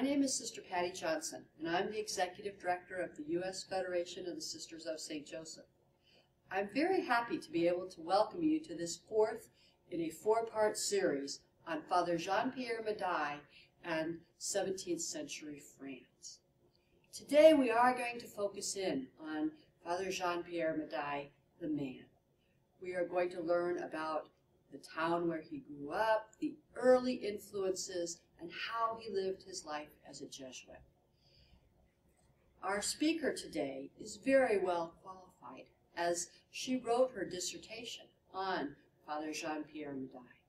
My name is Sister Patty Johnson, and I'm the Executive Director of the U.S. Federation of the Sisters of St. Joseph. I'm very happy to be able to welcome you to this fourth in a four-part series on Father Jean-Pierre Médaille and 17th century France. Today we are going to focus in on Father Jean-Pierre Médaille, the man. We are going to learn about the town where he grew up, the early influences, and how he lived his life as a Jesuit. Our speaker today is very well qualified, as she wrote her dissertation on Father Jean-Pierre Médaille.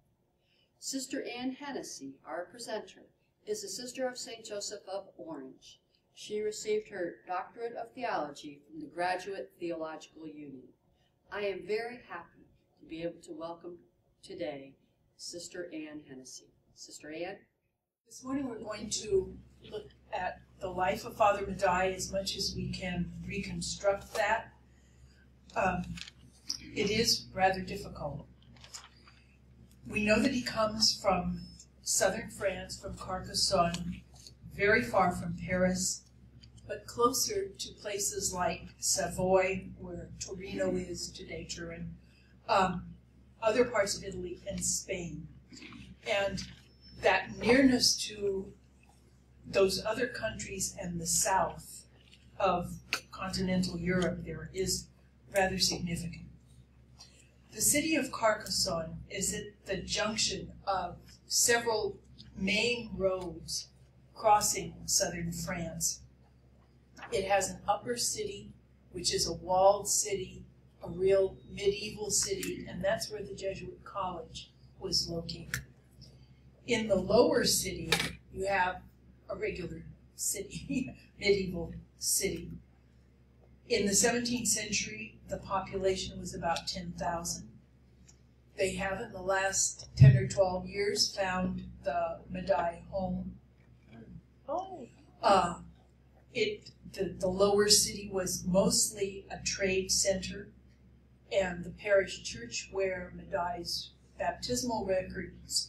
Sister Hennessey, our presenter, is a sister of St. Joseph of Orange. She received her doctorate of theology from the Graduate Theological Union. I am very happy to be able to welcome today Sister Hennessey. Sister Anne? This morning we're going to look at the life of Father Médaille as much as we can reconstruct that. It is rather difficult. We know that he comes from southern France, from Carcassonne, very far from Paris, but closer to places like Savoy, where Torino is today, Turin, other parts of Italy, and Spain. And that nearness to those other countries and the south of continental Europe there is rather significant. The city of Carcassonne is at the junction of several main roads crossing southern France. It has an upper city, which is a walled city, a real medieval city, and that's where the Jesuit college was located. In the lower city, you have a regular city, medieval city. In the 17th century, the population was about 10,000. They have, in the last 10 or 12 years, found the Médaille home. The lower city was mostly a trade center, and the parish church where Médaille's baptismal records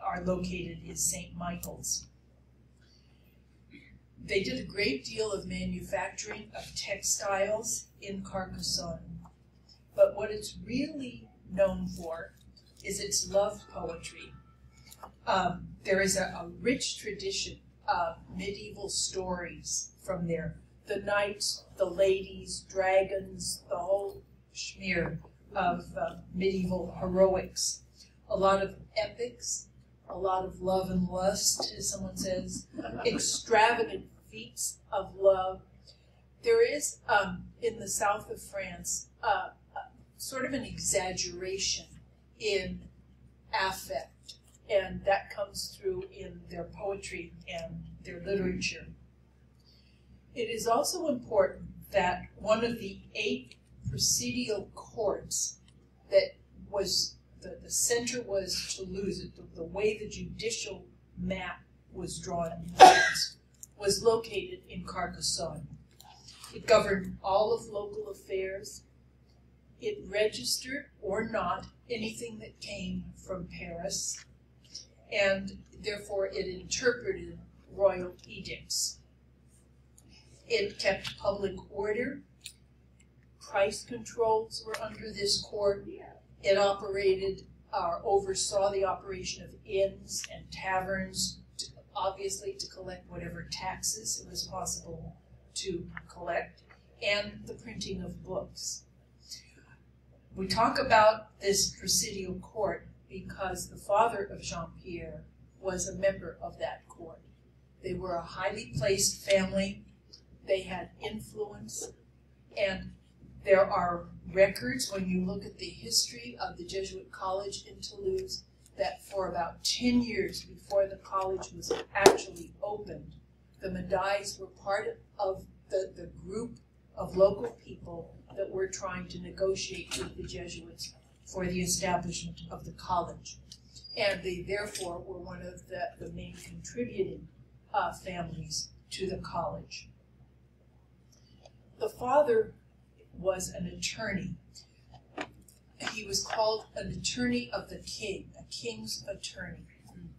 are located is St. Michael's. They did a great deal of manufacturing of textiles in Carcassonne, but what it's really known for is its love poetry. There is a rich tradition of medieval stories from there. The knights, the ladies, dragons, the whole schmear of medieval heroics. A lot of epics, a lot of love and lust, as someone says, extravagant feats of love. There is, in the south of France, sort of an exaggeration in affect, and that comes through in their poetry and their literature. It is also important that one of the 8 presidial courts that was, the center was Toulouse, the way the judicial map was drawn in France, was located in Carcassonne. It governed all of local affairs. It registered, or not, anything that came from Paris, and therefore it interpreted royal edicts. It kept public order. Price controls were under this court. It operated, or oversaw the operation of inns and taverns, obviously to collect whatever taxes it was possible to collect, and the printing of books. We talk about this presidial court because the father of Jean-Pierre was a member of that court. They were a highly placed family. They had influence, and there are records, when you look at the history of the Jesuit college in Toulouse, that for about 10 years before the college was actually opened, the Médailles were part of the group of local people that were trying to negotiate with the Jesuits for the establishment of the college. And they therefore were one of the main contributing families to the college. The father was an attorney. He was called an attorney of the king, a king's attorney.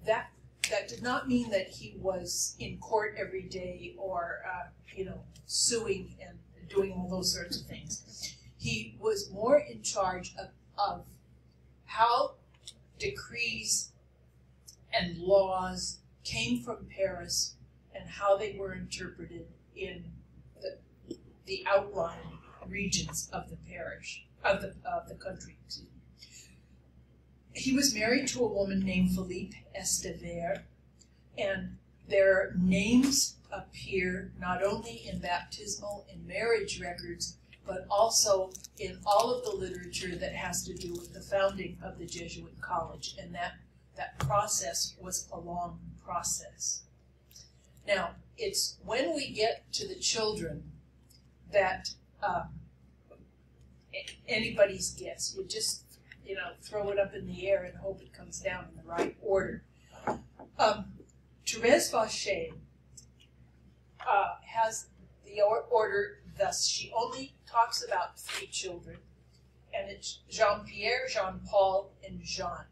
That that did not mean that he was in court every day or, suing and doing all those sorts of things. He was more in charge of how decrees and laws came from Paris and how they were interpreted in the outlying regions of the parish, of the country. Excuse me. He was married to a woman named Philippe Estevere, and their names appear not only in baptismal and marriage records, but also in all of the literature that has to do with the founding of the Jesuit college, and that process was a long process. Now, it's when we get to the children that anybody's guess. You just, throw it up in the air and hope it comes down in the right order. Thérèse Vacher has the order thus. She only talks about 3 children, and it's Jean-Pierre, Jean-Paul, and Jean.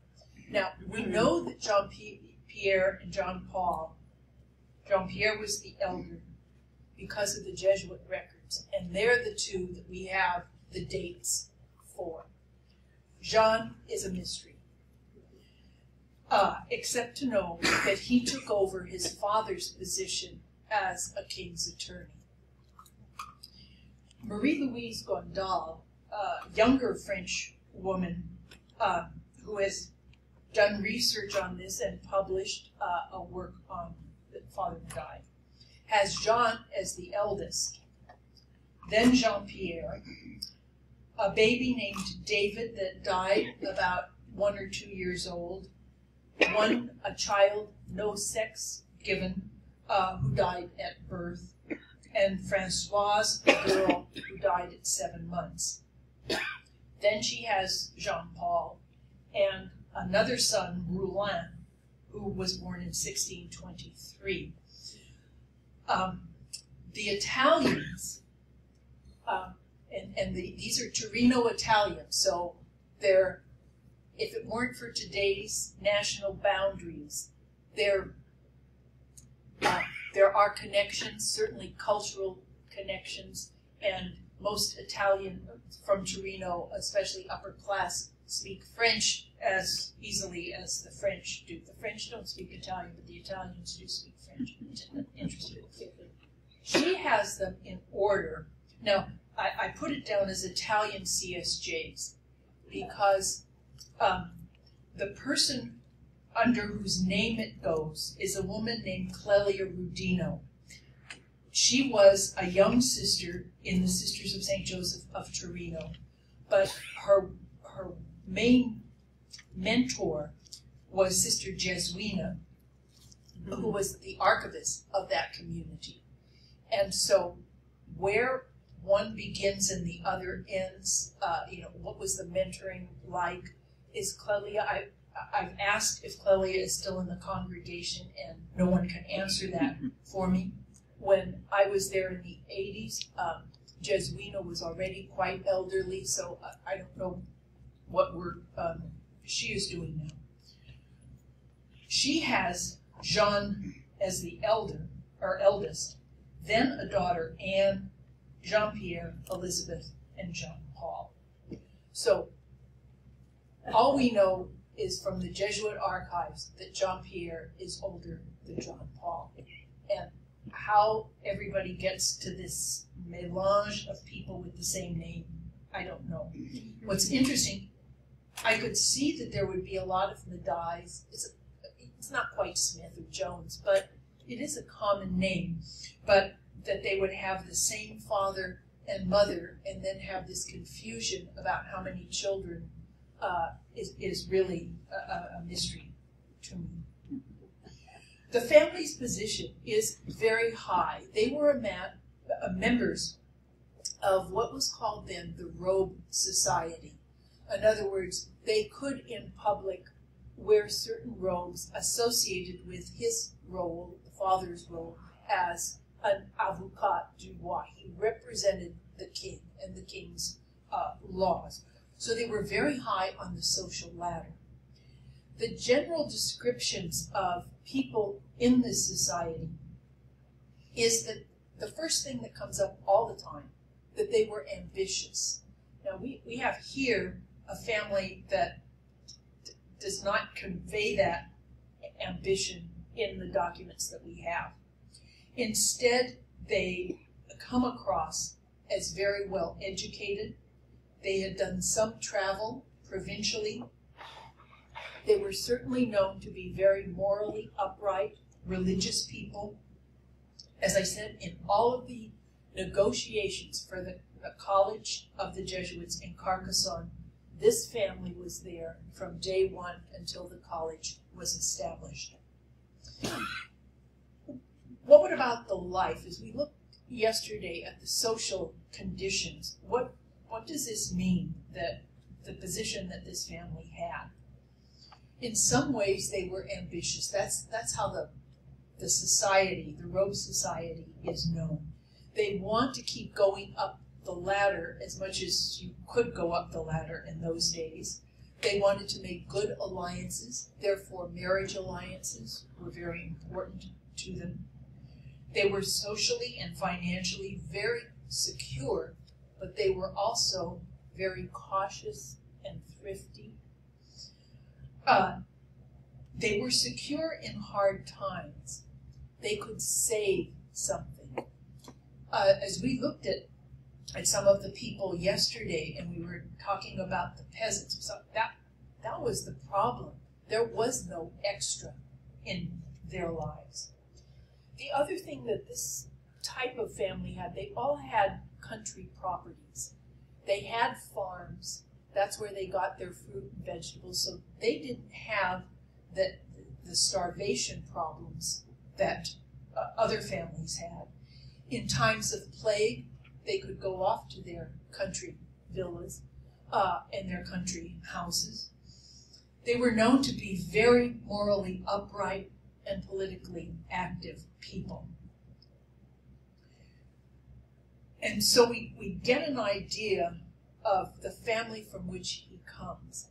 Now, we know that Jean-Pierre and Jean-Paul, Jean-Pierre was the elder because of the Jesuit records, and they're the 2 that we have the dates for. Jean is a mystery, except to know that he took over his father's position as a king's attorney. Marie-Louise Gondal, a younger French woman who has done research on this and published a work on the father died, has Jean as the eldest, then Jean-Pierre, a baby named David that died about 1 or 2 years old, a child, no sex given, who died at birth, and Françoise, a girl who died at 7 months. Then she has Jean-Paul and another son, Roulin, who was born in 1623. The Italians, these are Torino Italians, so they're, if it weren't for today's national boundaries, there are connections, certainly cultural connections, and most Italian from Torino, especially upper class, speak French as easily as the French do. The French don't speak Italian, but the Italians do speak French. Interesting. She has them in order. Now, I put it down as Italian CSJs because the person under whose name it goes is a woman named Clelia Rudino. She was a young sister in the Sisters of St. Joseph of Torino, but her main mentor was Sister Jesuina, who was the archivist of that community. And so where one begins and the other ends, what was the mentoring like? Is Clelia, I've asked if Clelia is still in the congregation, and no one can answer that for me. When I was there in the 80s, Jesuina was already quite elderly, so I don't know what she is doing now. She has Jean as the eldest, then a daughter, Anne, Jean-Pierre, Elizabeth, and Jean-Paul. So all we know is from the Jesuit archives that Jean-Pierre is older than Jean-Paul. And how everybody gets to this melange of people with the same name, I don't know. What's interesting, I could see that there would be a lot of Medies. It's not quite Smith or Jones, but it is a common name. But that they would have the same father and mother and then have this confusion about how many children is really a mystery to me. The family's position is very high. They were members of what was called then the Robe Society. In other words, they could in public wear certain robes associated with his role, the father's role, as an avocat du roi. He represented the king and the king's laws. So they were very high on the social ladder. The general descriptions of people in this society is that the first thing that comes up all the time, that they were ambitious. Now we have here a family that does not convey that ambition in the documents that we have. Instead, they come across as very well educated. They had done some travel provincially. They were certainly known to be very morally upright, religious people. As I said, in all of the negotiations for the College of the Jesuits in Carcassonne, this family was there from day one until the college was established. What about the life? As we looked yesterday at the social conditions, what does this mean, that the position that this family had? In some ways, they were ambitious. That's how the society, the Robe Society, is known. They want to keep going up the ladder as much as you could go up the ladder in those days. They wanted to make good alliances, therefore marriage alliances were very important to them. They were socially and financially very secure, but they were also very cautious and thrifty. They were secure in hard times. They could save something. As we looked at some of the people yesterday, and we were talking about the peasants, so that was the problem. There was no extra in their lives. The other thing that this type of family had, they all had country properties. They had farms. That's where they got their fruit and vegetables. So they didn't have the starvation problems that other families had. In times of plague, they could go off to their country villas and their country houses. They were known to be very morally upright and politically active people. And so we get an idea of the family from which he comes.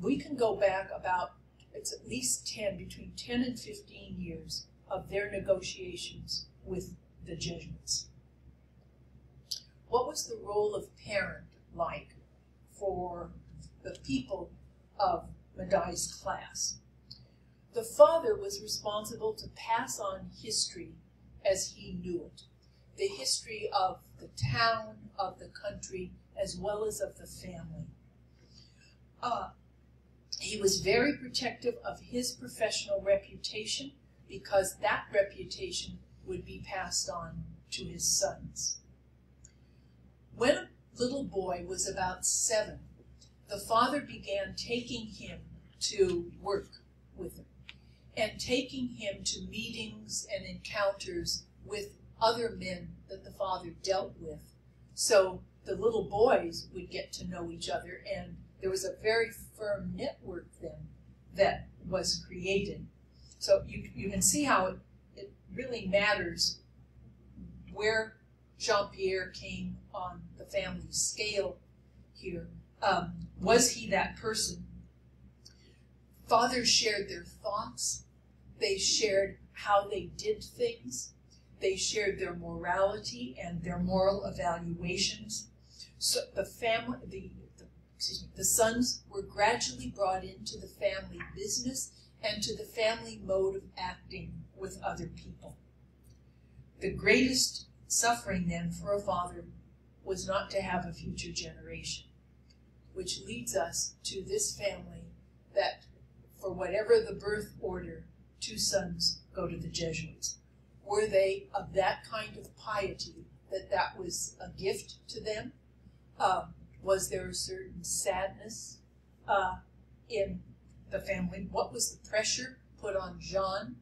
We can go back about, it's at least between 10 and 15 years of their negotiations with the Jesuits. What was the role of parent like for the people of Madai's class? The father was responsible to pass on history as he knew it. The history of the town, of the country, as well as of the family. He was very protective of his professional reputation because that reputation would be passed on to his sons. When a little boy was about 7, the father began taking him to work with him and taking him to meetings and encounters with other men that the father dealt with. So the little boys would get to know each other, and there was a very firm network then that was created. So you can see how it really matters where Jean-Pierre came on the family scale here. Was he that person? Fathers shared their thoughts. They shared how they did things. They shared their morality and their moral evaluations. So the sons were gradually brought into the family business and to the family mode of acting with other people. The greatest suffering then for a father was not to have a future generation, which leads us to this family that, for whatever the birth order, 2 sons go to the Jesuits. Were they of that kind of piety that was a gift to them? Was there a certain sadness in the family? What was the pressure put on Jean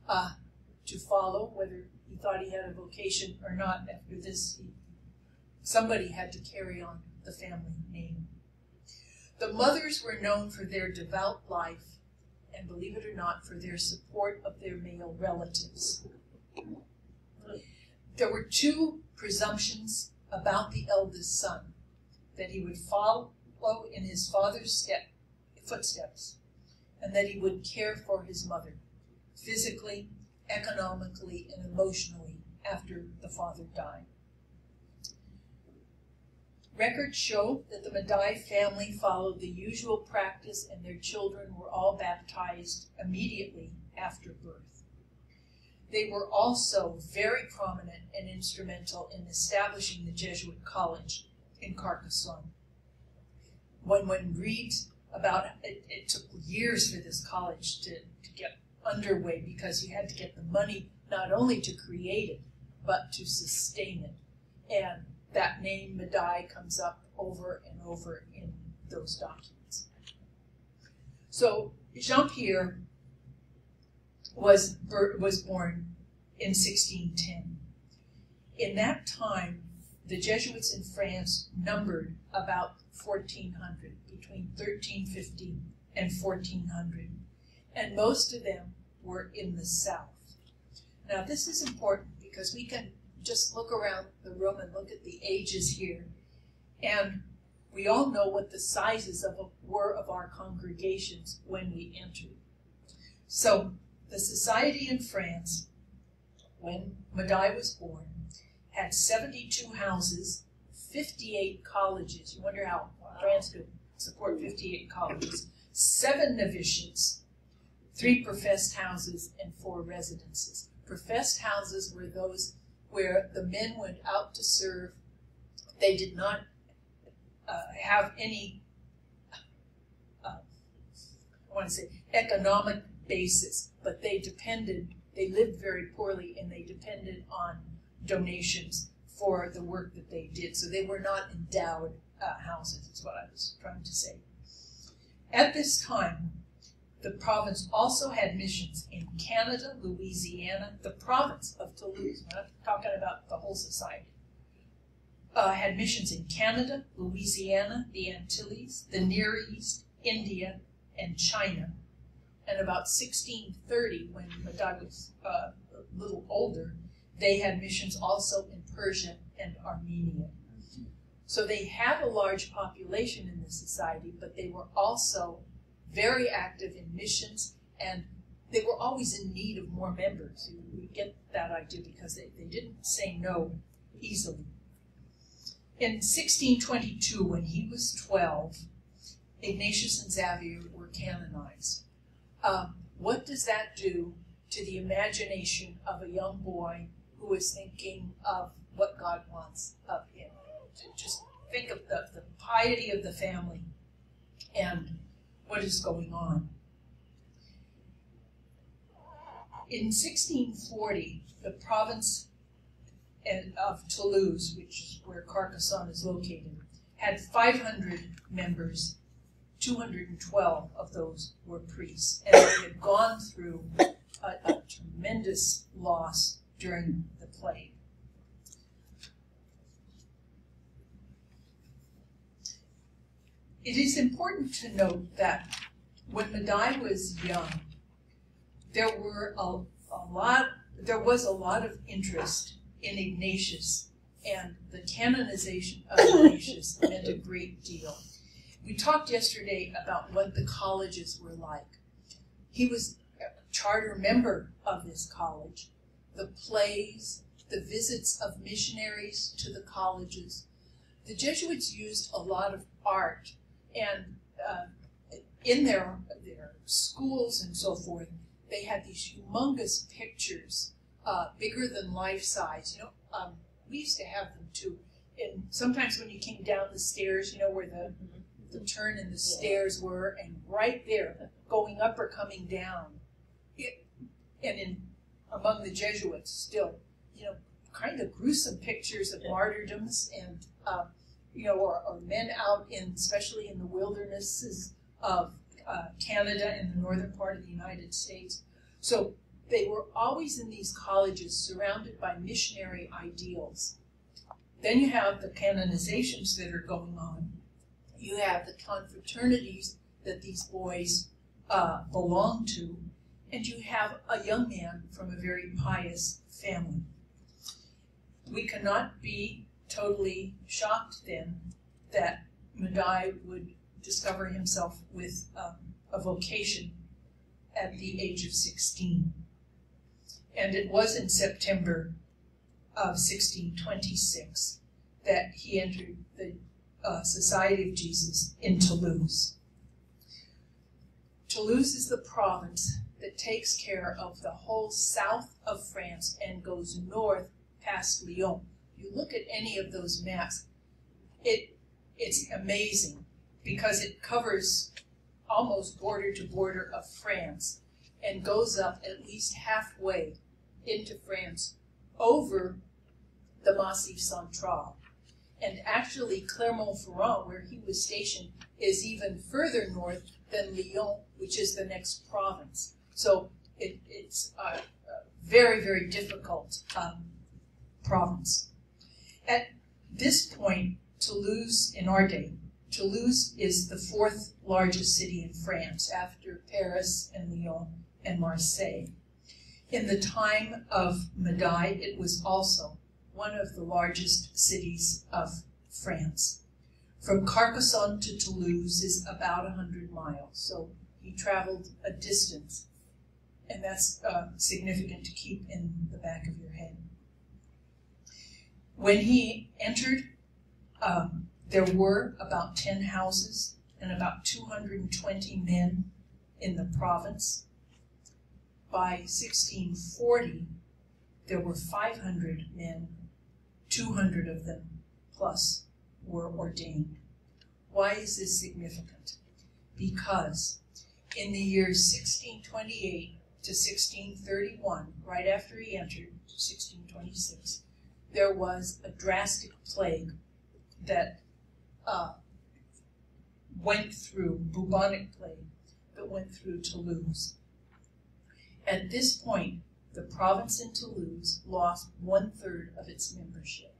to follow, whether he thought he had a vocation or not? After this, somebody had to carry on the family name. The mothers were known for their devout life, and believe it or not, for their support of their male relatives. There were 2 presumptions about the eldest son: that he would follow in his father's footsteps, and that he would care for his mother, physically, economically, and emotionally after the father died. Records show that the Madai family followed the usual practice, and their children were all baptized immediately after birth. They were also very prominent and instrumental in establishing the Jesuit college in Carcassonne. When one reads about it, it took years for this college to get underway, because you had to get the money not only to create it, but to sustain it. And that name Madai comes up over and over in those documents. So Jean-Pierre was born in 1610. In that time, the Jesuits in France numbered about 1,400, between 1350 and 1400, and most of them were in the south. Now this is important because we can just look around the room and look at the ages here, and we all know what the sizes were of our congregations when we entered. So the society in France, when Madai was born, had 72 houses, 58 colleges. You wonder how France could support 58 colleges, 7 novitiates, 3 professed houses, and 4 residences. Professed houses were those where the men went out to serve. They did not have any, economic basis, but they lived very poorly, and they depended on donations for the work that they did. So they were not endowed houses, is what I was trying to say. At this time, the province also had missions in Canada, Louisiana, the province of Toulouse, we're not talking about the whole society, had missions in Canada, Louisiana, the Antilles, the Near East, India, and China. And about 1630, when Madai was a little older, they had missions also in Persia and Armenia. So they had a large population in the society, but they were also very active in missions, and they were always in need of more members. You get that idea because they didn't say no easily. In 1622, when he was 12, Ignatius and Xavier were canonized. What does that do to the imagination of a young boy who is thinking of what God wants of him? Just think of the piety of the family and what is going on. In 1640, the province of Toulouse, which is where Carcassonne is located, had 500 members. 212 of those were priests, and they had gone through a tremendous loss during the plague. It is important to note that when Madai was young, there was a lot of interest in Ignatius, and the canonization of Ignatius meant a great deal. We talked yesterday about what the colleges were like. He was a charter member of this college. The plays, the visits of missionaries to the colleges. The Jesuits used a lot of art, and in their schools and so forth, they had these humongous pictures, bigger than life size. We used to have them too. And sometimes when you came down the stairs, where the turn in the stairs were, and right there, going up or coming down, among the Jesuits still, kind of gruesome pictures of martyrdoms, and or men out especially in the wildernesses of Canada and the northern part of the United States. So they were always in these colleges surrounded by missionary ideals. Then you have the canonizations that are going on. You have the confraternities that these boys belong to, and you have a young man from a very pious family. We cannot be totally shocked then that Madai would discover himself with a vocation at the age of 16. And it was in September of 1626 that he entered the Society of Jesus in Toulouse. Toulouse is the province that takes care of the whole south of France and goes north past Lyon. If you look at any of those maps, it's amazing because it covers almost border to border of France and goes up at least halfway into France over the Massif Central. And actually Clermont-Ferrand, where he was stationed, is even further north than Lyon, which is the next province. So it's a very, very difficult province. At this point, Toulouse, in our day, Toulouse is the fourth largest city in France after Paris and Lyon and Marseille. In the time of Médaille, it was also one of the largest cities of France. From Carcassonne to Toulouse is about 100 miles, so he traveled a distance, and that's significant to keep in the back of your head. When he entered, there were about 10 houses and about 220 men in the province. By 1640, there were 500 men, 200 of them plus were ordained. Why is this significant? Because in the years 1628 to 1631, right after he entered, 1626, there was a drastic plague that went through, bubonic plague, that went through Toulouse. At this point, the province in Toulouse lost 1/3 of its membership.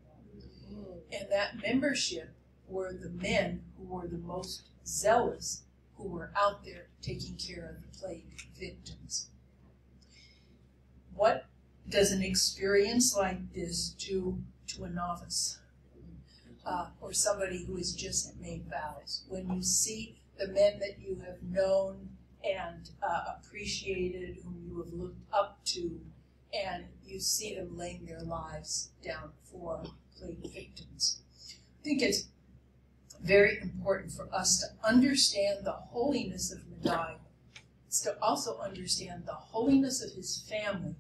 And that membership were the men who were the most zealous, who were out there taking care of the plague victims. What does an experience like this do to a novice? Or somebody who has just made vows? When you see the men that you have known and appreciated, whom you have looked up to, and you see them laying their lives down for plague victims. I think it's very important for us to understand the holiness of Médaille. It's to also understand the holiness of his family,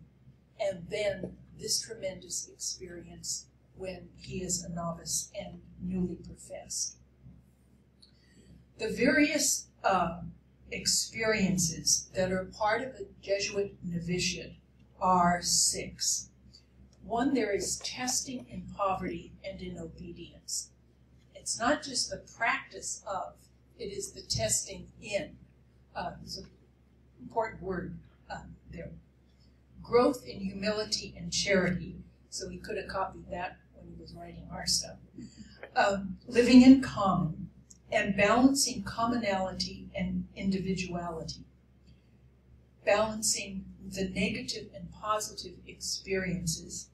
and then this tremendous experience when he is a novice and newly professed. The various experiences that are part of the Jesuit novitiate are 6. 1, there is testing in poverty and in obedience. It's not just the practice of, it is the testing in. There's an important word there. Growth in humility and charity. So he could have copied that when he was writing our stuff. Living in common and balancing commonality and individuality. Balancing the negative and positive experiences.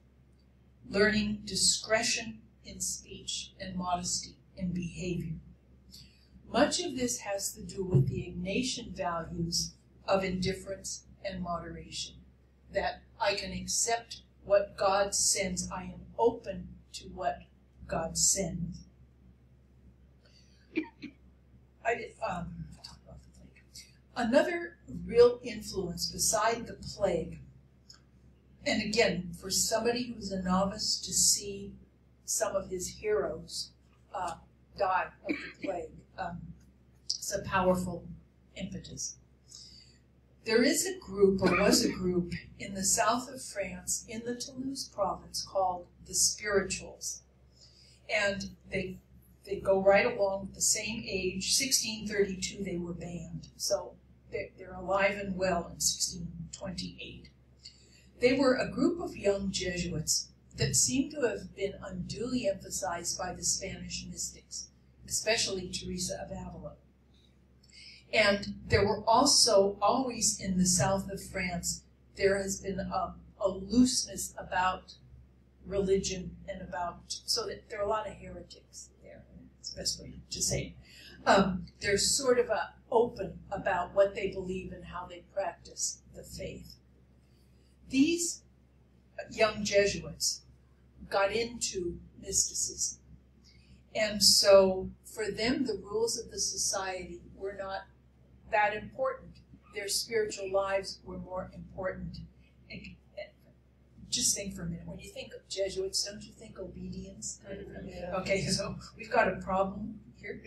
Learning discretion in speech and modesty in behavior. Much of this has to do with the Ignatian values of indifference and moderation. That I can accept what God sends. I am open to what God sends. Another real influence beside the plague, and again, for somebody who's a novice to see some of his heroes die of the plague, it's a powerful impetus. There is a group, or was a group, in the south of France, in the Toulouse province, called the Spirituals. And they go right along with the same age. 1632 they were banned, so they're alive and well in 1628. They were a group of young Jesuits that seem to have been unduly emphasized by the Spanish mystics, especially Teresa of Avila. And there were also, always in the south of France, there has been a looseness about religion and about, so that there are a lot of heretics there, it's the best way to say it. There's sort of a open about what they believe and how they practice the faith. These young Jesuits got into mysticism. And so for them, the rules of the society were not that important. Their spiritual lives were more important. And just think for a minute. When you think of Jesuits, don't you think obedience? Okay, so we've got a problem here.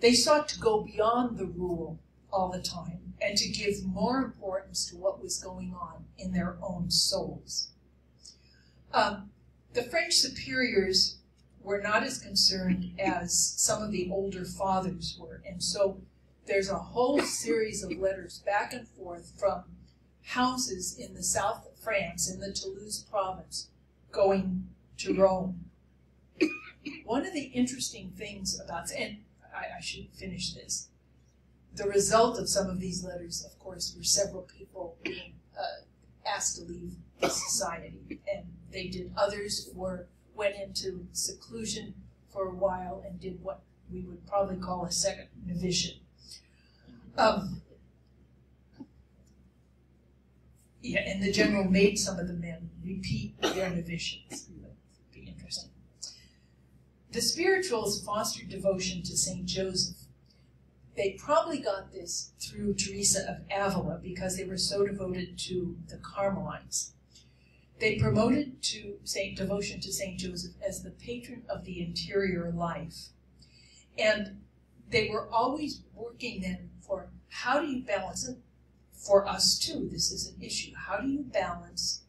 They sought to go beyond the rule all the time and to give more importance to what was going on in their own souls. The French superiors were not as concerned as some of the older fathers were, and so there's a whole series of letters back and forth from houses in the south of France, in the Toulouse province, going to Rome. One of the interesting things about, and I should finish this, the result of some of these letters, of course, were several people being asked to leave the society, and they did. Others went into seclusion for a while and did what we would probably call a second novitiate. And the general made some of the men repeat their novitiates. It would be interesting. The spirituals fostered devotion to St. Joseph. They probably got this through Teresa of Avila because they were so devoted to the Carmelites. They promoted devotion to St. Joseph as the patron of the interior life. And they were always working then for how do you balance it? For us too, this is an issue. How do you balance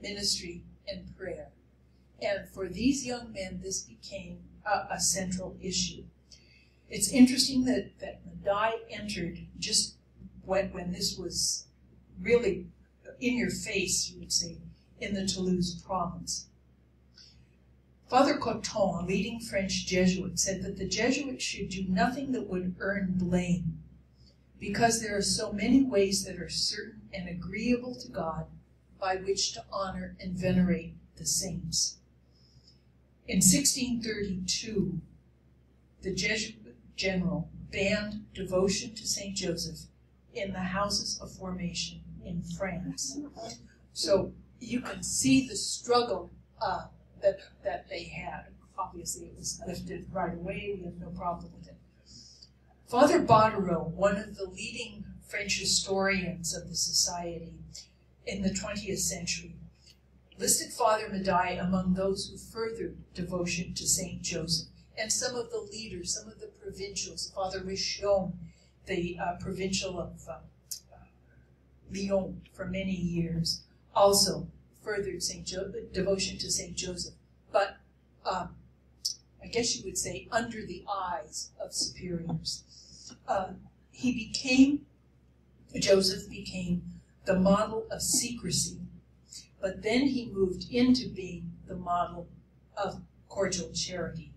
ministry and prayer? And for these young men, this became a central issue. It's interesting that Madai entered just when this was really in your face, you would say, in the Toulouse province. Father Coton, a leading French Jesuit, said that the Jesuits should do nothing that would earn blame, because there are so many ways that are certain and agreeable to God by which to honor and venerate the saints. In 1632, the Jesuit general banned devotion to St. Joseph in the houses of formation in France. So you can see the struggle that they had. Obviously, it was lifted right away. We have no problem with it. Father Bottereau, one of the leading French historians of the society in the 20th century, listed Father Madai among those who furthered devotion to St. Joseph. And some of the leaders, some of the provincials, Father Richion, the provincial of Lyon for many years, also furthered devotion to St. Joseph. But I guess you would say under the eyes of superiors. Joseph became the model of secrecy, but then he moved into being the model of cordial charity.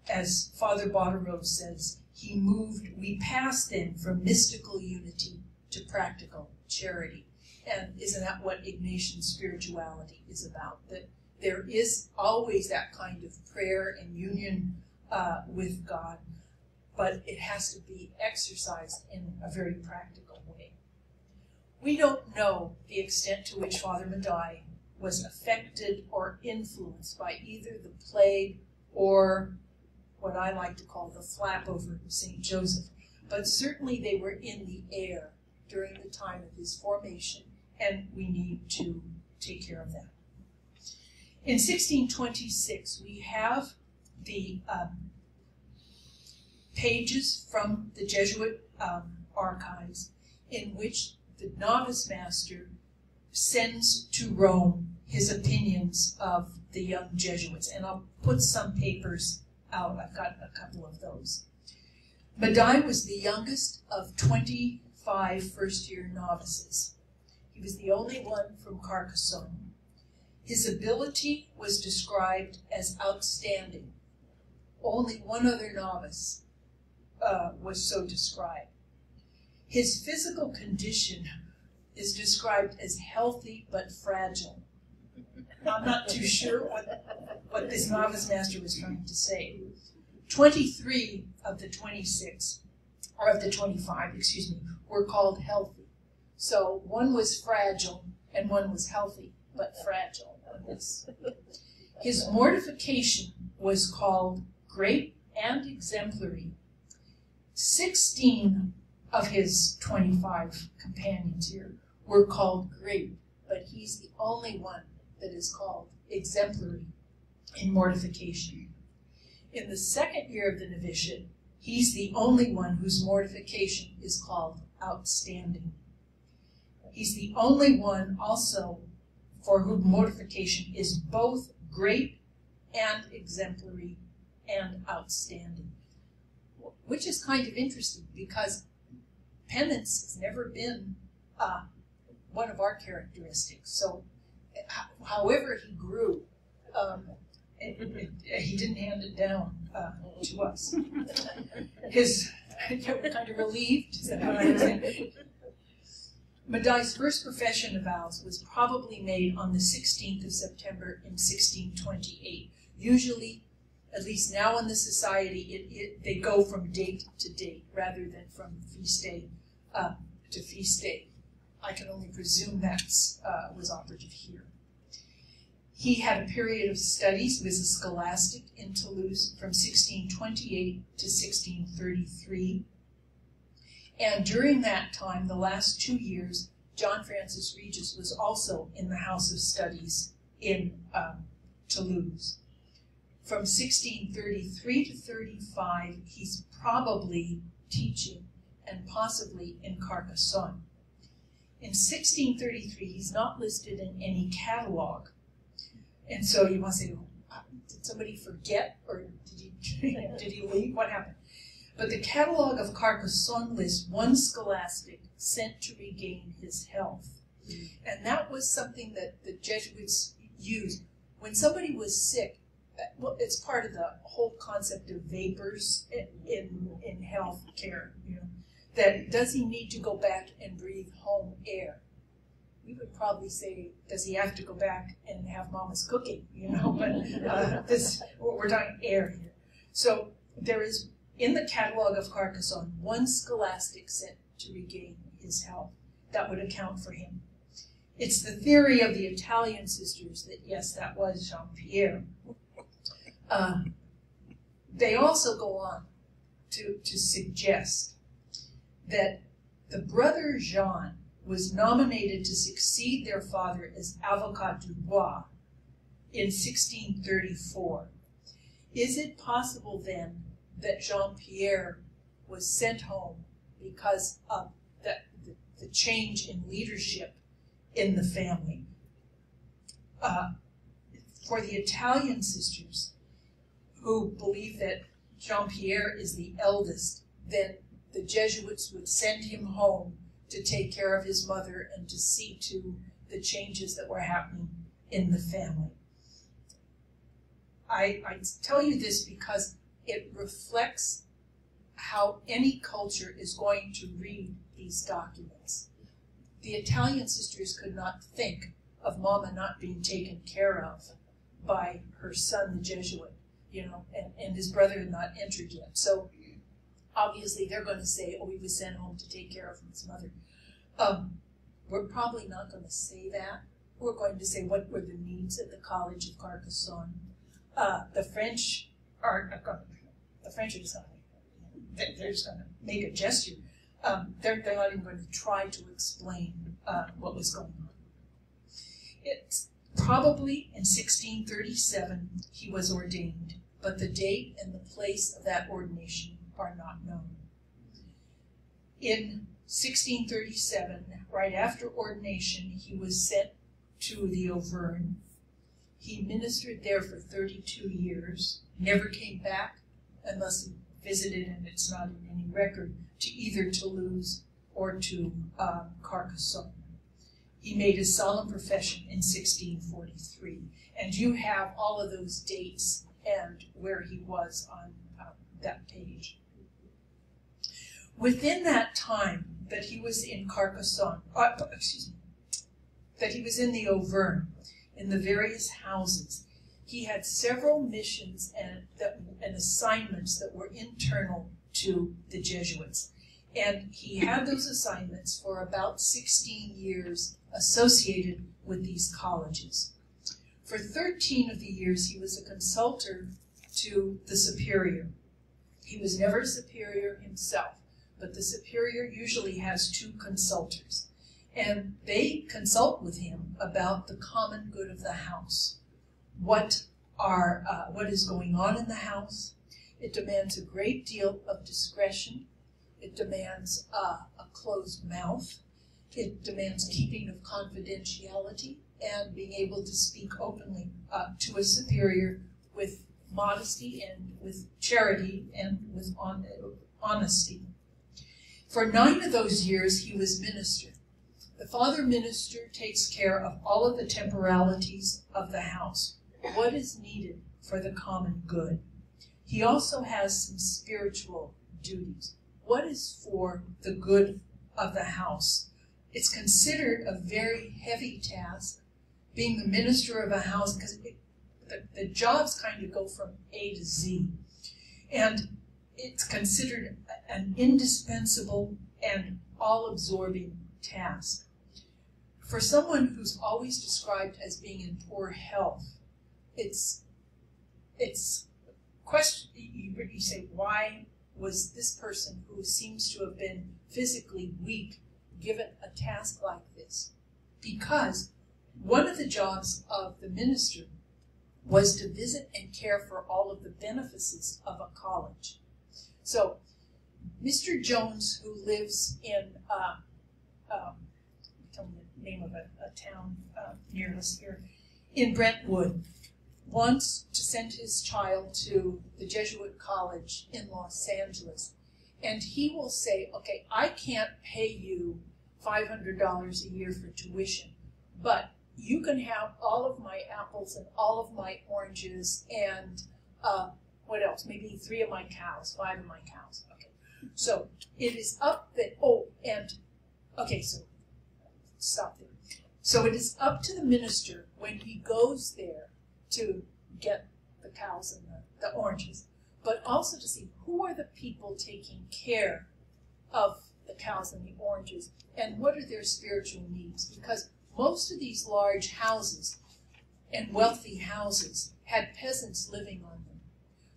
As Father Bottereau says, we passed then from mystical unity to practical charity. And isn't that what Ignatian spirituality is about? That there is always that kind of prayer and union with God, but it has to be exercised in a very practical way. We don't know the extent to which Father Madai was affected or influenced by either the plague or what I like to call the flap over St. Joseph, but certainly they were in the air during the time of his formation, and we need to take care of that. In 1626, we have the pages from the Jesuit archives in which the novice master sends to Rome his opinions of the young Jesuits, and I'll put some papers out. I've got a couple of those. Madai was the youngest of 25 first-year novices. He was the only one from Carcassonne. His ability was described as outstanding. Only one other novice was so described. His physical condition is described as healthy but fragile. I'm not too sure what this novice master was trying to say. 23 of the 26 or of the 25, excuse me, were called healthy. So one was fragile and one was healthy, but fragile. His mortification was called great and exemplary. 16 of his 25 companions here were called great, but he's the only one that is called exemplary in mortification. In the second year of the novitiate, he's the only one whose mortification is called outstanding. He's the only one also for whom mortification is both great and exemplary and outstanding, which is kind of interesting because penance has never been one of our characteristics. So however he grew, he didn't hand it down to us. We're kind of relieved. Is that what I'm saying? Madai's first profession of vows was probably made on the 16th of September in 1628. Usually, at least now in the society, they go from date to date rather than from feast day to feast day. I can only presume that was operative here. He had a period of studies. He was a scholastic in Toulouse from 1628 to 1633. And during that time, the last 2 years, John Francis Regis was also in the House of Studies in Toulouse. From 1633 to 35, he's probably teaching and possibly in Carcassonne. In 1633, he's not listed in any catalog. And so you must say, did somebody forget, or did he leave? What happened? But the catalog of Carcassonne lists one scholastic sent to regain his health. And that was something that the Jesuits used. When somebody was sick, well, it's part of the whole concept of vapors in health care, that does he need to go back and breathe home air? We would probably say, does he have to go back and have mama's cooking, but we're talking air here. So there is, in the catalog of Carcassonne, one scholastic sent to regain his health. That would account for him. It's the theory of the Italian sisters that, yes, that was Jean-Pierre. They also go on to suggest that the brother Jean was nominated to succeed their father as avocat du roi in 1634. Is it possible then that Jean-Pierre was sent home because of the change in leadership in the family? For the Italian sisters, who believe that Jean-Pierre is the eldest, then the Jesuits would send him home to take care of his mother and to see to the changes that were happening in the family. I tell you this because it reflects how any culture is going to read these documents. The Italian sisters could not think of Mama not being taken care of by her son, the Jesuit, and his brother had not entered yet. So obviously they're going to say, oh, he was sent home to take care of his mother. We're probably not going to say that. We're going to say what were the needs at the College of Carcassonne. The French are just going to make a gesture. They're not even going to try to explain what was going on. It's probably in 1637 he was ordained, but the date and the place of that ordination are not known. In 1637, right after ordination, he was sent to the Auvergne. He ministered there for 32 years, never came back unless he visited, and it's not in any record, to either Toulouse or to Carcassonne. He made a solemn profession in 1643, and you have all of those dates and where he was on that page. Within that time that he was in Carcassonne, that he was in the Auvergne, in the various houses, he had several missions and assignments that were internal to the Jesuits. And he had those assignments for about 16 years associated with these colleges. For 13 of the years, he was a consultor to the superior. He was never superior himself, but the superior usually has two consultors. And they consult with him about the common good of the house. What is going on in the house? It demands a great deal of discretion. It demands a closed mouth. It demands keeping of confidentiality and being able to speak openly to a superior with modesty and with charity and with honesty. For 9 of those years, he was minister. The father minister takes care of all of the temporalities of the house, what is needed for the common good. He also has some spiritual duties. What is for the good of the house? It's considered a very heavy task, being the minister of a house, because the jobs kind of go from A to Z. And it's considered an indispensable and all-absorbing task. For someone who's always described as being in poor health, it's question. You say, why was this person who seems to have been physically weak given a task like this? Because one of the jobs of the minister was to visit and care for all of the benefices of a college. So, Mr. Jones, who lives in, tell me the name of a town near us here, in Brentwood, wants to send his child to the Jesuit college in Los Angeles. And he will say, okay, I can't pay you $500 a year for tuition, but you can have all of my apples and all of my oranges and what else? Maybe 3 of my cows, 5 of my cows. Okay. So it is up that, so stop there. So it is up to the minister when he goes there to get the cows and the oranges, but also to see who are the people taking care of the cows and the oranges and what are their spiritual needs. Because most of these large houses and wealthy houses had peasants living on them.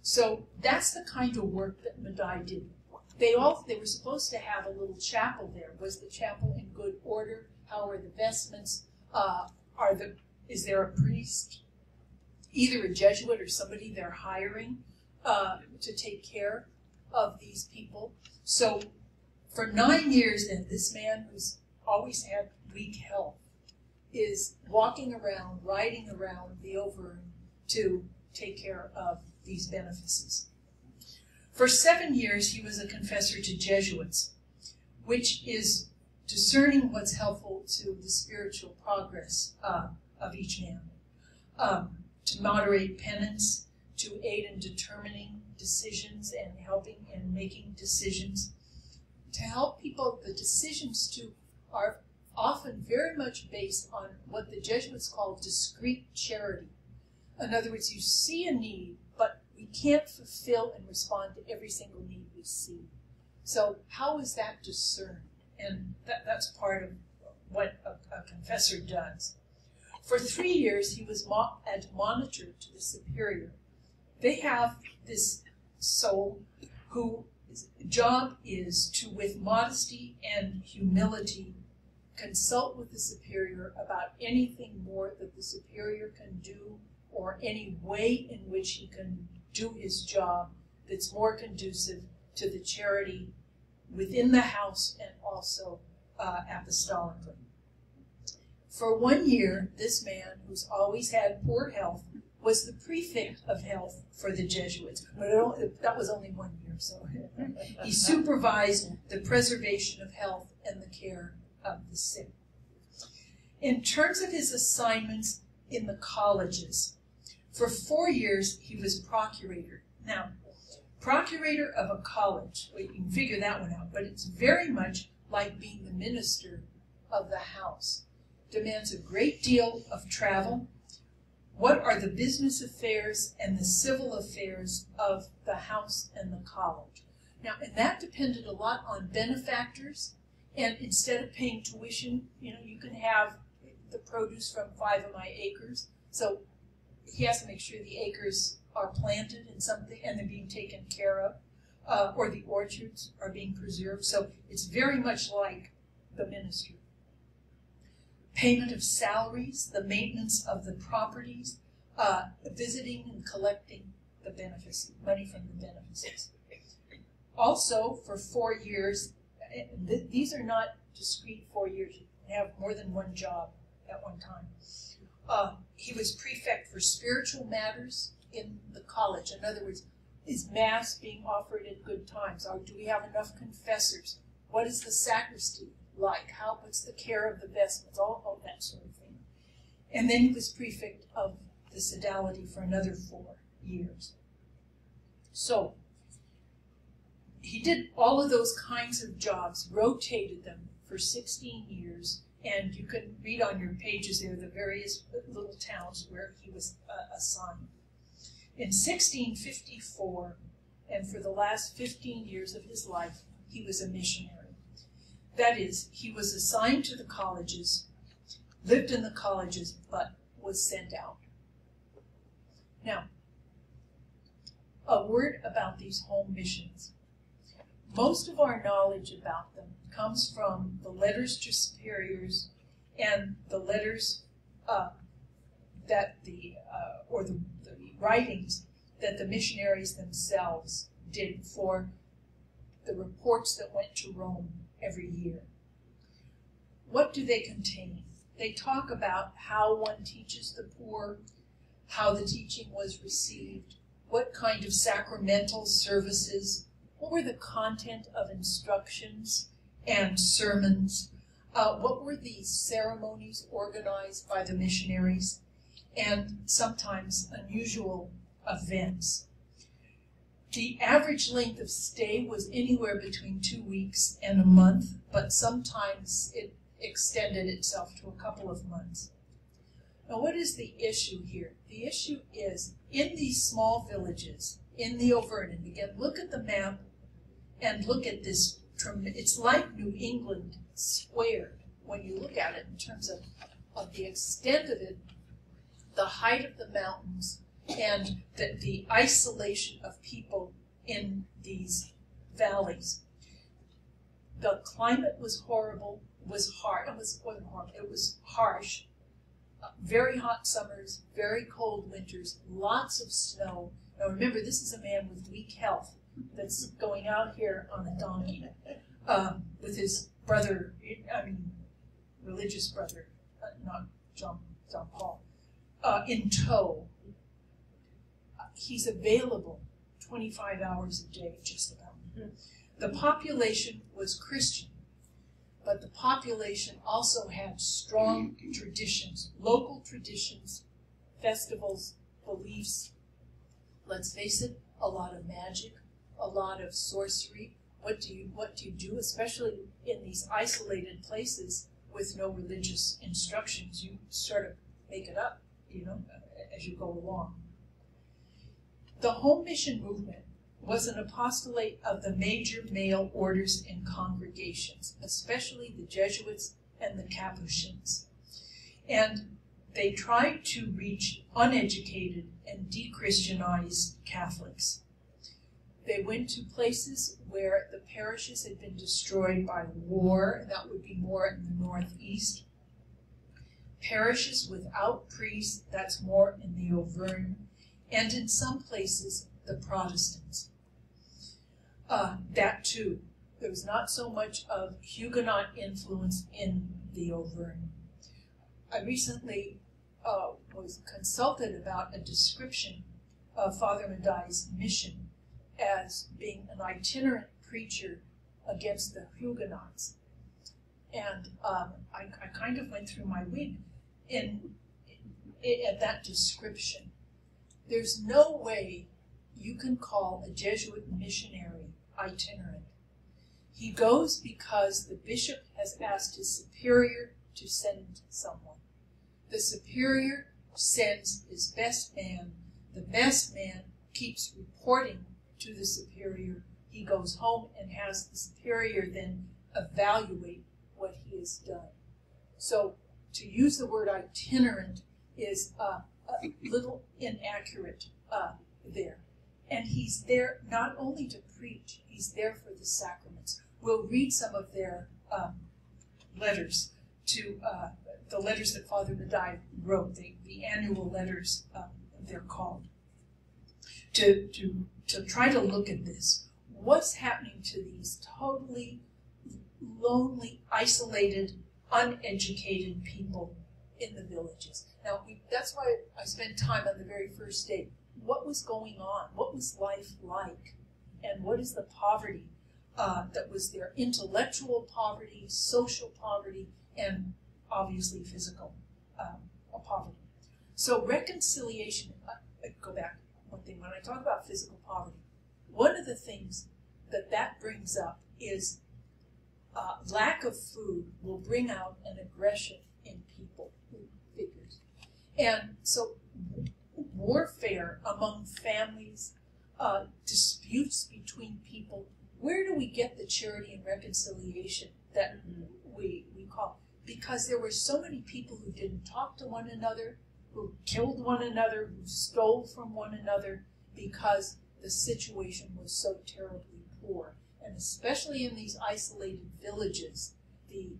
So that's the kind of work that Madai did. They were supposed to have a little chapel there. Was the chapel in good order? How are the vestments? Is there a priest? Either a Jesuit or somebody they're hiring to take care of these people. So for 9 years then, this man who's always had weak health is walking around, riding around the Auvergne to take care of these benefices. For 7 years, he was a confessor to Jesuits, which is discerning what's helpful to the spiritual progress of each man. To moderate penance, to aid in determining decisions and helping in making decisions. To help people, the decisions too are often very much based on what the Jesuits call discreet charity. In other words, you see a need, but we can't fulfill and respond to every single need we see. So how is that discerned? And that's part of what a confessor does. For 3 years, he was admonished to the superior. They have this soul whose job is to, with modesty and humility, consult with the superior about anything more that the superior can do or any way in which he can do his job that's more conducive to the charity within the house and also apostolically. For 1 year, this man, who's always had poor health, was the prefect of health for the Jesuits. But that was only 1 year, so he supervised the preservation of health and the care of the sick. In terms of his assignments in the colleges, for 4 years he was procurator. Now, procurator of a college, well, you can figure that one out, but it's very much like being the minister of the house. Demands a great deal of travel. What are the business affairs and the civil affairs of the house and the college? Now, and that depended a lot on benefactors, and instead of paying tuition, you can have the produce from 5 of my acres. So he has to make sure the acres are planted in something and they're being taken care of, or the orchards are being preserved. So it's very much like the ministry. Payment of salaries, the maintenance of the properties, visiting and collecting the benefits, money from the benefices. Also, for 4 years, these are not discrete 4 years. You can have more than one job at one time. He was prefect for spiritual matters in the college. In other words, is Mass being offered at good times? Or do we have enough confessors? What is the sacristy like? What's the care of the vestments? All that sort of thing. And then he was prefect of the sodality for another 4 years. So, he did all of those kinds of jobs, rotated them for 16 years, and you can read on your pages there the various little towns where he was assigned. In 1654, and for the last 15 years of his life, he was a missionary. That is, he was assigned to the colleges, lived in the colleges, but was sent out. Now, a word about these home missions. Most of our knowledge about them comes from the letters to superiors and the letters that the writings that the missionaries themselves did for the reports that went to Rome every year. What do they contain? They talk about how one teaches the poor, how the teaching was received, what kind of sacramental services, what were the content of instructions and sermons, what were the ceremonies organized by the missionaries, and sometimes unusual events. The average length of stay was anywhere between 2 weeks and a month, but sometimes it extended itself to a couple of months. Now, what is the issue here? The issue is, in these small villages, in the Auvergne, and again, look at the map and look at this. It's like New England squared when you look at it in terms of the extent of it, the height of the mountains, and the isolation of people in these valleys. The climate was horrible, was harsh, very hot summers, very cold winters, lots of snow. Now remember, this is a man with weak health that's going out here on a donkey with his brother, religious brother, not John Paul, in tow. He's available 25 hours a day, just about. The population was Christian, but the population also had strong traditions, local traditions, festivals, beliefs. Let's face it, a lot of magic, a lot of sorcery. What do you do, especially in these isolated places with no religious instructions? You sort of make it up, as you go along. The home mission movement was an apostolate of the major male orders and congregations, especially the Jesuits and the Capuchins. And they tried to reach uneducated and de-Christianized Catholics. They went to places where the parishes had been destroyed by war, and that would be more in the northeast. Parishes without priests, that's more in the Auvergne, and in some places, the Protestants. That too, there was not so much of Huguenot influence in the Auvergne. I recently was consulted about a description of Father Madai's mission as being an itinerant preacher against the Huguenots. And I kind of went through my wig at that description. There's no way you can call a Jesuit missionary itinerant. He goes because the bishop has asked his superior to send someone. The superior sends his best man. The best man keeps reporting to the superior he goes home and has the superior then evaluate what he has done. So to use the word itinerant is a little inaccurate there. And he's there not only to preach, he's there for the sacraments. We'll read some of their letters to the letters that Father Nadai wrote, the annual letters, they're called, to try to look at this. What's happening to these totally lonely, isolated, uneducated people in the villages? Now, that's why I spent time on the very first day. What was going on? What was life like? And what is the poverty that was there? Intellectual poverty, social poverty, and obviously physical poverty. So reconciliation, go back one thing. When I talk about physical poverty, one of the things that brings up is lack of food will bring out an aggression in people, figures. And so warfare among families, disputes between people, where do we get the charity and reconciliation that we call? Because there were so many people who didn't talk to one another, who killed one another, who stole from one another, because the situation was so terribly poor. And especially in these isolated villages, the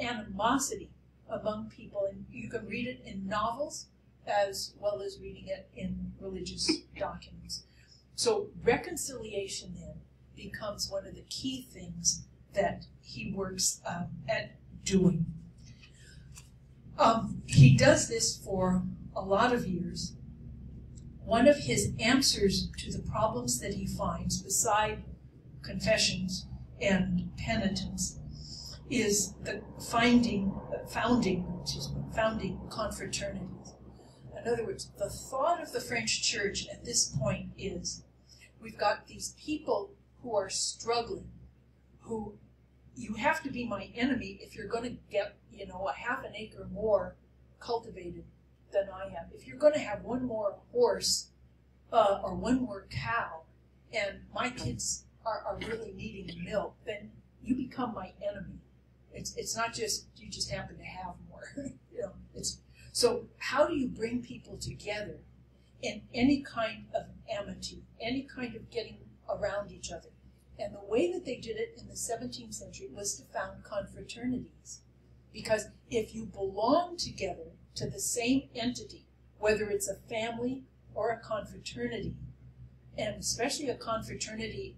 animosity among people, and you can read it in novels as well as reading it in religious documents. So reconciliation then becomes one of the key things that he works at doing. He does this for a lot of years. One of his answers to the problems that he finds, beside confessions and penitence, is the founding confraternities. In other words, the thought of the French Church at this point is, we've got these people who are struggling, who you have to be my enemy if you're going to get, a half an acre more cultivated than I have. If you're going to have one more horse or one more cow, and my kids are really needing milk, then you become my enemy. It's not just you just happen to have more. So how do you bring people together in any kind of amity, any kind of getting around each other? And the way that they did it in the 17th century was to found confraternities. Because if you belong together to the same entity, whether it's a family or a confraternity, and especially a confraternity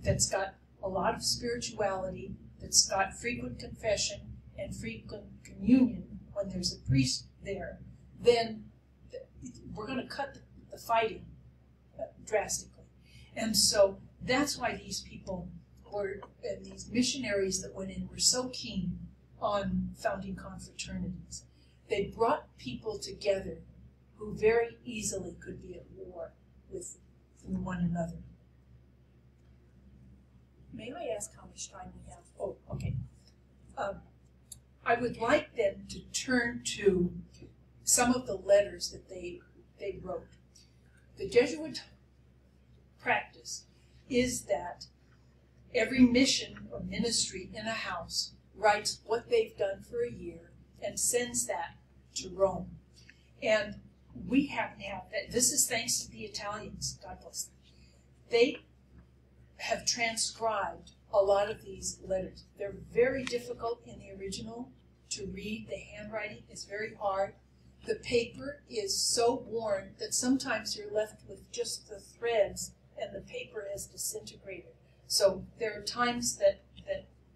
that's got a lot of spirituality, that's got frequent confession and frequent communion when there's a priest there, then we're going to cut the fighting drastically. And so that's why these people were, and these missionaries that went in, were so keen on founding confraternities. They brought people together who very easily could be at war with one another. May I ask how much time we have? Oh, okay. I would like then to turn to some of the letters that they wrote. The Jesuit practice is that every mission or ministry in a house writes what they've done for a year and sends that to Rome. And we happen to have that. This is thanks to the Italians, God bless them. They have transcribed a lot of these letters. They're very difficult in the original to read. The handwriting is very hard. The paper is so worn that sometimes you're left with just the threads and the paper has disintegrated. So there are times that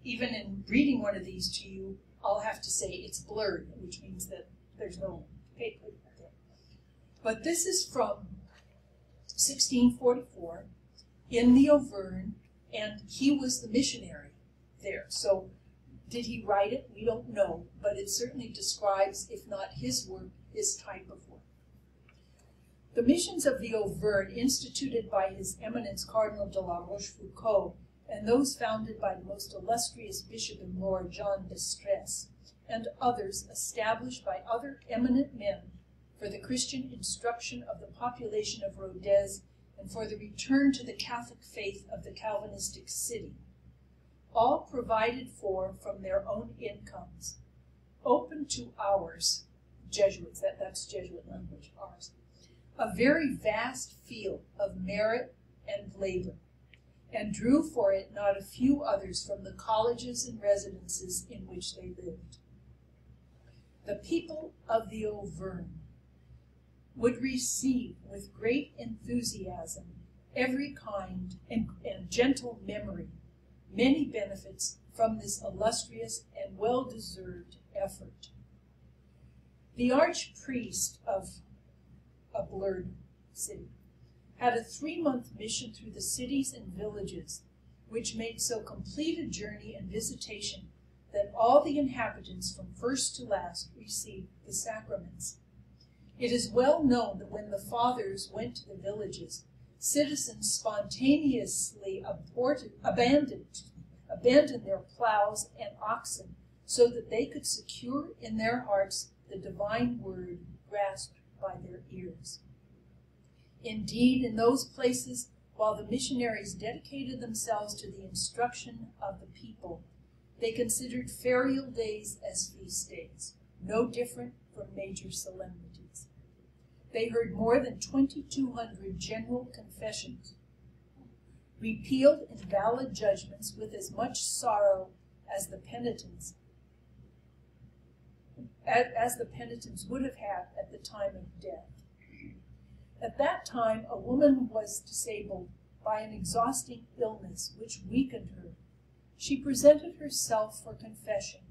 even in reading one of these to you, I'll have to say it's blurred, which means that there's no paper there. But this is from 1644 in the Auvergne, and he was the missionary there. So did he write it? We don't know, but it certainly describes, if not his work, his type of work. The missions of the Auvergne, instituted by His Eminence Cardinal de la Rochefoucauld, and those founded by the most illustrious Bishop and Lord John d'Estrées, and others established by other eminent men for the Christian instruction of the population of Rodez and for the return to the Catholic faith of the Calvinistic city, all provided for from their own incomes, open to ours, Jesuits, that's Jesuit language, ours, a very vast field of merit and labor, and drew for it not a few others from the colleges and residences in which they lived. The people of the Auvergne would receive with great enthusiasm every kind and gentle memory many benefits from this illustrious and well-deserved effort. The archpriest of a blurred city had a 3-month mission through the cities and villages, which made so complete a journey and visitation that all the inhabitants from first to last received the sacraments. It is well known that when the fathers went to the villages, citizens spontaneously abandoned their plows and oxen so that they could secure in their hearts the divine word grasped by their ears. Indeed, in those places, while the missionaries dedicated themselves to the instruction of the people, they considered ferial days as feast days, no different from major solemnities. They heard more than 2,200 general confessions, repealed invalid judgments with as much sorrow as the penitents would have had at the time of death. At that time, a woman was disabled by an exhausting illness which weakened her. She presented herself for confession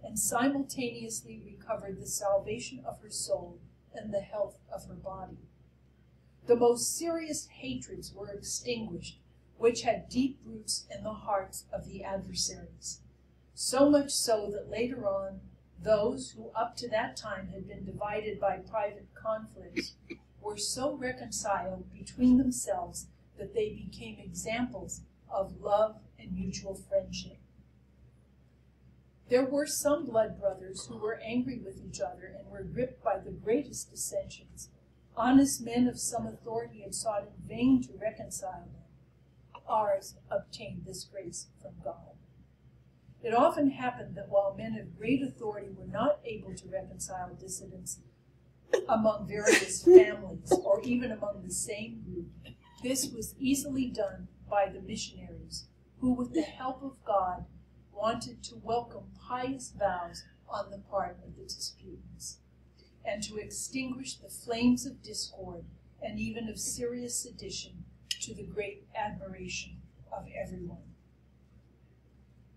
and simultaneously recovered the salvation of her soul and the health of her body. The most serious hatreds were extinguished, which had deep roots in the hearts of the adversaries, so much so that later on, those who up to that time had been divided by private conflicts were so reconciled between themselves that they became examples of love and mutual friendship. There were some blood brothers who were angry with each other and were gripped by the greatest dissensions. Honest men of some authority had sought in vain to reconcile them. Ours obtained this grace from God. It often happened that while men of great authority were not able to reconcile dissidents among various families or even among the same group, this was easily done by the missionaries, who, with the help of God, wanted to welcome pious vows on the part of the disputants, and to extinguish the flames of discord and even of serious sedition to the great admiration of everyone.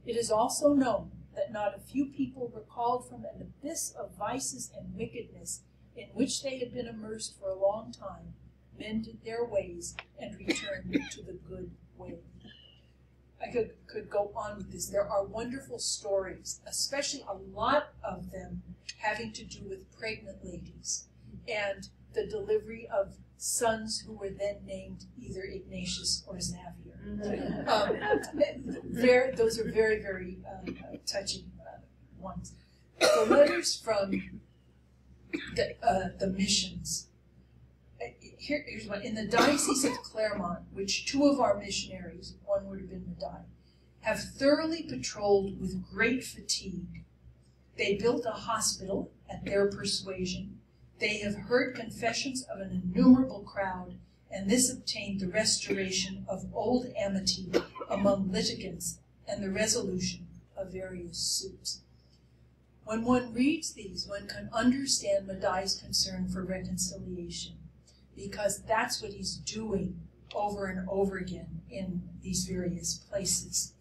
It is also known that not a few people recalled from an abyss of vices and wickedness in which they had been immersed for a long time, mended their ways and returned to the good way. I could go on with this. There are wonderful stories, especially a lot of them having to do with pregnant ladies and the delivery of sons who were then named either Ignatius or Xavier. Those are very, very touching ones. The letters from the missions. Here's one. In the Diocese of Clermont, which 2 of our missionaries, one would have been Madai, have thoroughly patrolled with great fatigue. They built a hospital at their persuasion. They have heard confessions of an innumerable crowd, and this obtained the restoration of old amity among litigants and the resolution of various suits. When one reads these, one can understand Madai's concern for reconciliation, because that's what he's doing over and over again in these various places.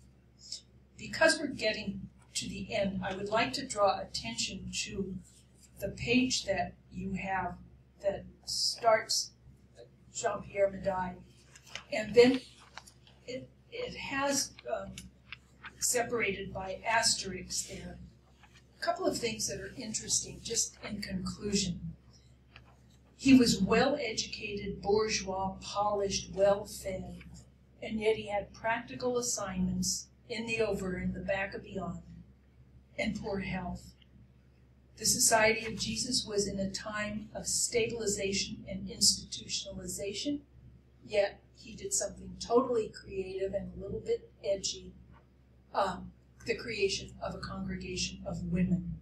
Because we're getting to the end, I would like to draw attention to the page that you have that starts Jean-Pierre Madai, and then it has separated by asterisks there a couple of things that are interesting just in conclusion. He was well-educated, bourgeois, polished, well-fed, and yet he had practical assignments in the Auvergne, the back of beyond, and poor health. The Society of Jesus was in a time of stabilization and institutionalization, yet he did something totally creative and a little bit edgy, the creation of a congregation of women.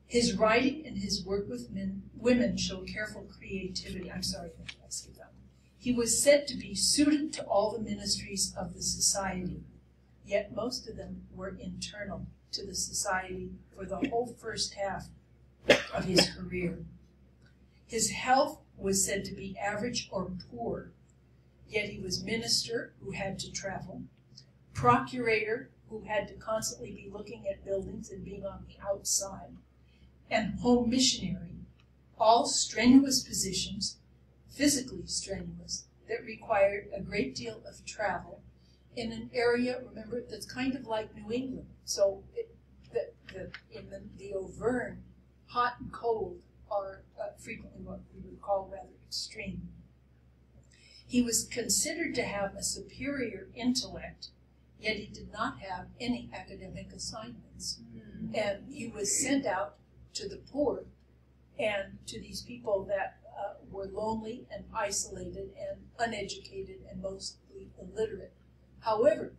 His writing and his work with women show careful creativity. I'm sorry, I skipped that one. He was said to be suited to all the ministries of the society, yet most of them were internal to the society for the whole first half of his career. His health was said to be average or poor, yet he was minister who had to travel, procurator who had to constantly be looking at buildings and being on the outside, and home missionary, all strenuous positions, physically strenuous, that required a great deal of travel in an area, remember, that's kind of like New England. So in the Auvergne, hot and cold are frequently what we would call rather extreme. He was considered to have a superior intellect, yet he did not have any academic assignments. And he was sent out to the poor and to these people that were lonely and isolated and uneducated and mostly illiterate. However,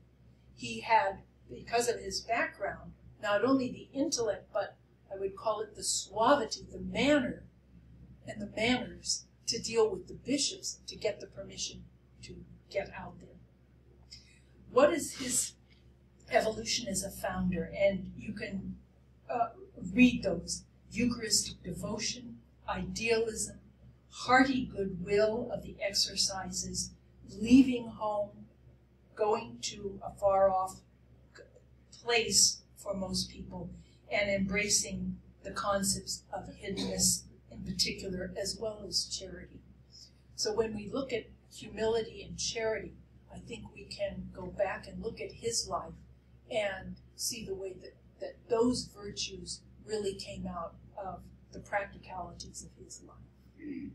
he had, because of his background, not only the intellect, but I would call it the suavity, the manner, and the manners to deal with the bishops to get the permission to get out there. What is his evolution as a founder? And you can read those: Eucharistic devotion, idealism, hearty goodwill of the exercises, leaving home, going to a far-off place for most people, and embracing the concepts of hiddenness in particular, as well as charity. So when we look at humility and charity, I think we can go back and look at his life and see the way that those virtues really came out of the practicalities of his life.